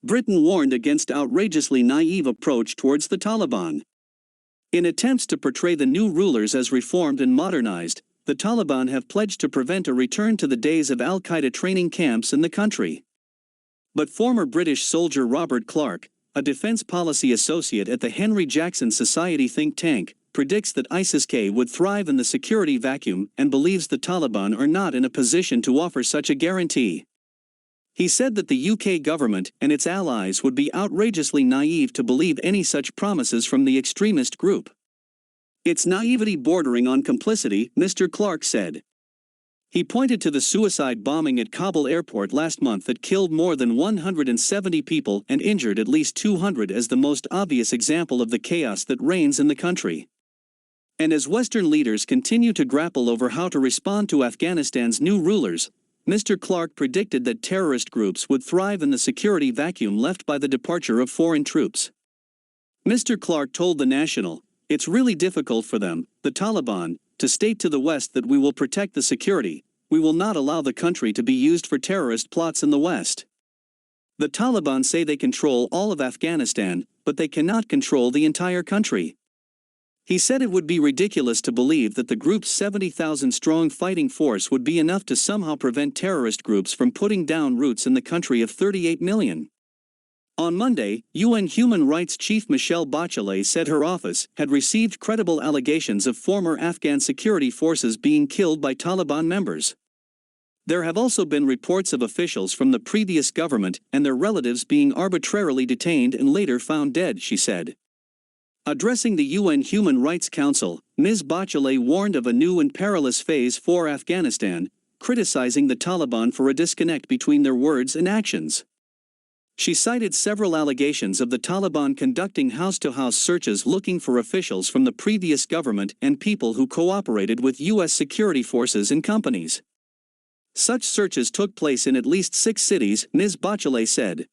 Britain warned against outrageously naive approach towards the Taliban. In attempts to portray the new rulers as reformed and modernized, the Taliban have pledged to prevent a return to the days of al-Qaeda training camps in the country. But former British soldier Robert Clark, a defense policy associate at the Henry Jackson Society think tank, predicts that ISIS-K would thrive in the security vacuum and believes the Taliban are not in a position to offer such a guarantee. He said that the UK government and its allies would be outrageously naive to believe any such promises from the extremist group. It's naivety bordering on complicity, Mr. Clark said. He pointed to the suicide bombing at Kabul airport last month that killed more than 170 people and injured at least 200 as the most obvious example of the chaos that reigns in the country. And as Western leaders continue to grapple over how to respond to Afghanistan's new rulers, Mr. Clark predicted that terrorist groups would thrive in the security vacuum left by the departure of foreign troops. Mr. Clark told The National, "It's really difficult for them, the Taliban, to state to the West that we will protect the security, we will not allow the country to be used for terrorist plots in the West. The Taliban say they control all of Afghanistan, but they cannot control the entire country." He said it would be ridiculous to believe that the group's 70,000-strong fighting force would be enough to somehow prevent terrorist groups from putting down roots in the country of 38 million. On Monday, UN Human Rights Chief Michelle Bachelet said her office had received credible allegations of former Afghan security forces being killed by Taliban members. There have also been reports of officials from the previous government and their relatives being arbitrarily detained and later found dead, she said. Addressing the UN Human Rights Council, Ms. Bachelet warned of a new and perilous phase for Afghanistan, criticizing the Taliban for a disconnect between their words and actions. She cited several allegations of the Taliban conducting house-to-house searches looking for officials from the previous government and people who cooperated with U.S. security forces and companies. Such searches took place in at least 6 cities, Ms. Bachelet said.